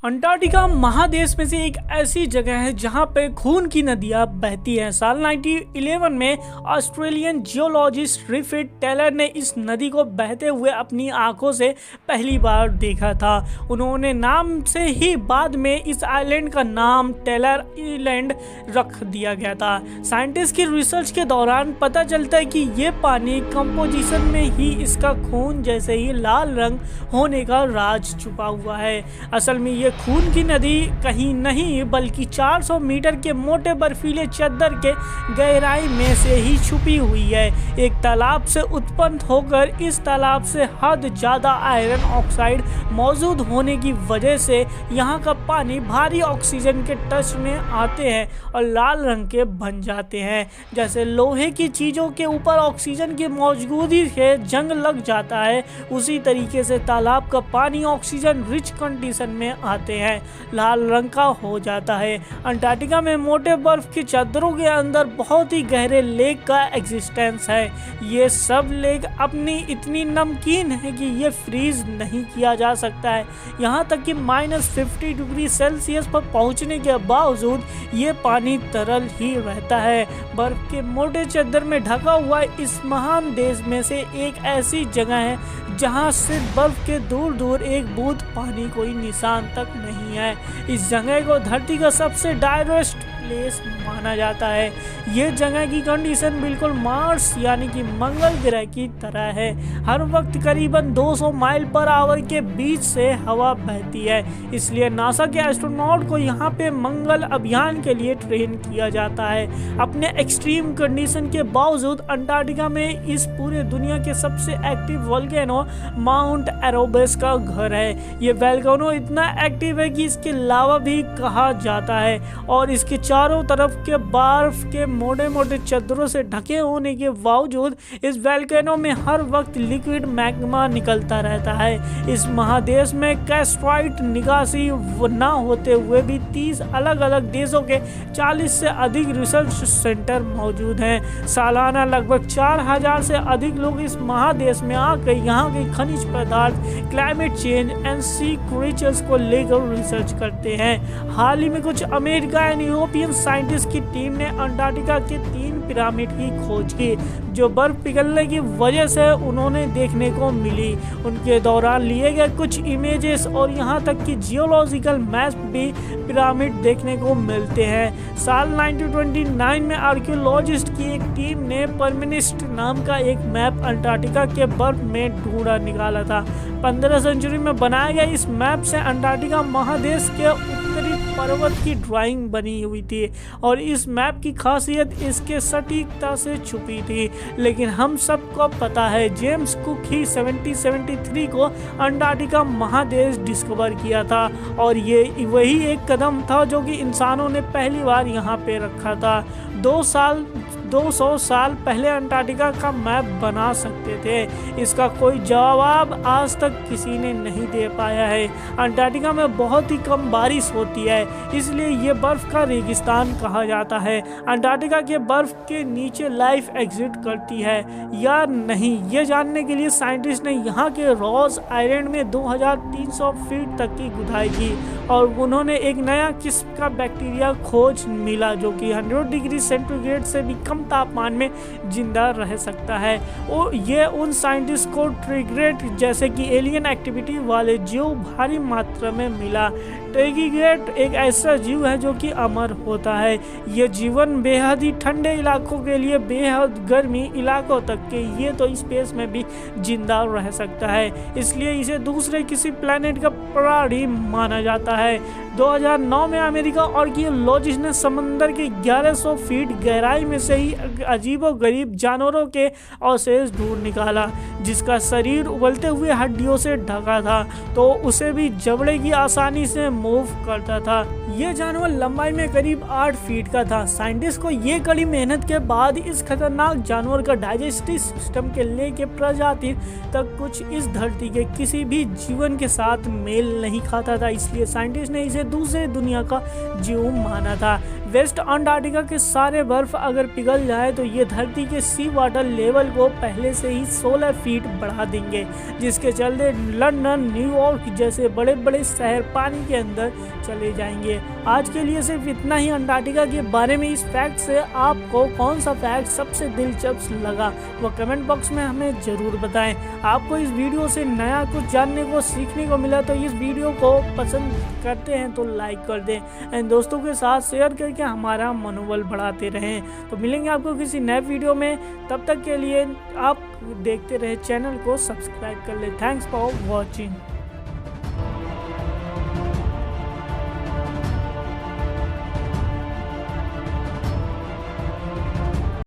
Antarctica महादेश में से एक ऐसी जगह है जहां पे खून की नदियां बहती हैं। साल 1911 में ऑस्ट्रेलियन जियोलॉजिस्ट रिफर्ड टेलर ने इस नदी को बहते हुए अपनी आंखों से पहली बार देखा था। उन्होंने नाम से ही बाद में इस आइलैंड का नाम टेलर आइलैंड रख दिया गया था। साइंटिस्ट की रिसर्च के दौरान पता चलता है कि ये पानी कंपोजिशन में ही इसका खून जैसे ही लाल रंग होने का राज छुपा हुआ है। असल में ये खून की नदी कहीं नहीं बल्कि 400 मीटर के मोटे बर्फीले चद्दर के गहराई में से ही छुपी हुई है। एक तालाब से उत्पन्न होकर इस तालाब से हद ज़्यादा आयरन ऑक्साइड मौजूद होने की वजह से यहाँ का पानी भारी ऑक्सीजन के टच में आते हैं और लाल रंग के बन जाते हैं। जैसे लोहे की चीज़ों के ऊपर ऑक्सीजन की मौजूदगी से जंग लग जाता है, उसी तरीके से तालाब का पानी ऑक्सीजन रिच कंडीशन में आते हैं लाल रंग का हो जाता है। अंटार्कटिका में मोटे बर्फ की चादरों के अंदर बहुत ही गहरे लेक का एग्जिस्टेंस है। ये सब लेक अपनी इतनी नमकीन है कि ये फ्रीज नहीं किया जा सकता है। यहाँ तक कि -50 डिग्री सेल्सियस पर पहुँचने के बावजूद ये पानी तरल ही रहता है। बर्फ के मोटे चादर में ढका हुआ इस महान देश में से एक ऐसी जगह है जहाँ से बर्फ के दूर दूर एक बूंद पानी कोई निशान तक नहीं है। इस जगह को धरती का सबसे डायरेस्ट प्लेस माना जाता है। ये जगह की कंडीशन बिल्कुल मार्स यानी कि मंगल ग्रह की तरह है। हर वक्त करीबन 200 माइल पर आवर के बीच से हवा बहती है, इसलिए नासा के एस्ट्रोनॉट को यहाँ पे मंगल अभियान के लिए ट्रेन किया जाता है। अपने एक्सट्रीम कंडीशन के बावजूद अंटार्कटिका में इस पूरे दुनिया के सबसे एक्टिव वोल्केनो माउंट एरोबस का घर है। ये वोल्केनो इतना एक्टिव है कि इसके लावा भी कहा जाता है और इसके चारों तरफ के बर्फ के मोटे मोटे चद्दरों से ढके होने के बावजूद इस वोल्केनो में हर वक्त लिक्विड मैग्मा निकलता रहता है। इस महादेश में कैस्ट्रॉइड निकासी न होते हुए भी 30 अलग अलग देशों के 40 से अधिक रिसर्च सेंटर मौजूद हैं। सालाना लगभग 4000 से अधिक लोग इस महादेश में आकर यहाँ के खनिज पदार्थ, climate change and sea creatures को लेकर रिसर्च करते हैं। हाल ही में कुछ अमेरिका एंड यूरोपियन साइंटिस्ट की टीम ने अंटार्कटिका के 3 पिरामिड की खोज की जो बर्फ पिघलने की वजह से उन्होंने देखने को मिली। उनके दौरान लिए गए कुछ इमेजेस और यहाँ तक कि जियोलॉजिकल मैप भी पिरामिड देखने को मिलते हैं। साल 1929 में आर्कियोलॉजिस्ट की एक टीम ने परमिनिस्ट नाम का एक मैप अंटार्कटिका के बर्फ में ढूंढा निकाला था। 15वीं सेंचुरी में बनाए गए इस मैप से अंटार्कटिका महादेश के उत्तरी पर्वत की ड्राइंग बनी हुई थी और इस मैप की खासियत इसके सटीकता से छुपी थी। लेकिन हम सबको पता है जेम्स कुक ही 1773 को अंटार्कटिका महादेश डिस्कवर किया था और ये वही एक कदम था जो कि इंसानों ने पहली बार यहाँ पे रखा था। 200 साल पहले अंटार्कटिका का मैप बना सकते थे। इसका कोई जवाब आज तक किसी ने नहीं दे पाया है। अंटार्कटिका में बहुत ही कम बारिश होती है, इसलिए ये बर्फ का रेगिस्तान कहा जाता है। अंटार्कटिका के बर्फ के नीचे लाइफ एग्जिस्ट करती है या नहीं, ये जानने के लिए साइंटिस्ट ने यहाँ के रॉस आइलैंड में 2300 फीट तक की खुदाई की और उन्होंने एक नया किस्म का बैक्टीरिया खोज मिला जो कि 100 डिग्री सेंटीग्रेड से भी कम तापमान में जिंदा रह सकता है। और ये उन साइंटिस्ट को ट्रिग्रेट जैसे कि एलियन एक्टिविटी वाले जीव भारी मात्रा में मिला। ट्रिग्रेट एक ऐसा जीव है जो कि अमर होता है। यह जीवन बेहद ही ठंडे इलाकों के लिए बेहद गर्मी इलाकों तक के ये तो स्पेस में भी जिंदा रह सकता है, इसलिए इसे दूसरे किसी प्लेनेट का प्राणी माना जाता है। 2009 में अमेरिका आर्कियोलॉजिस्ट ने समंदर के 1100 फीट गहराई में से ही अजीबोगरीब जानवरों के अवशेष ढूंढ निकाला जिसका शरीर उबलते हुए हड्डियों से ढका था तो उसे भी जबड़े की आसानी से मूव करता था। यह जानवर लंबाई में करीब 8 फीट का था। साइंटिस्ट को ये कड़ी मेहनत के बाद इस खतरनाक जानवर का डाइजेस्टिव सिस्टम के लेके प्रजाति तक कुछ इस धरती के किसी भी जीवन के साथ मेल नहीं खाता था, इसलिए साइंटिस्ट ने इसे इसे दूसरे दुनिया का जीव माना था। वेस्ट अंटार्कटिका के सारे बर्फ अगर पिघल जाए तो ये धरती के सी वाटर लेवल को पहले से ही 16 फीट बढ़ा देंगे, जिसके चलते लंदन, न्यूयॉर्क जैसे बड़े बड़े शहर पानी के अंदर चले जाएंगे। आज के लिए सिर्फ इतना ही अंटार्कटिका के बारे में। इस फैक्ट से आपको कौन सा फैक्ट सबसे दिलचस्प लगा वो कमेंट बॉक्स में हमें जरूर बताएं। आपको इस वीडियो से नया कुछ जानने को सीखने को मिला तो इस वीडियो को पसंद करते हैं तो लाइक कर दें एंड दोस्तों के साथ शेयर करके हमारा मनोबल बढ़ाते रहें। तो मिलेंगे आपको किसी नए वीडियो में, तब तक के लिए आप देखते रहे, चैनल को सब्सक्राइब कर ले। Thanks for watching.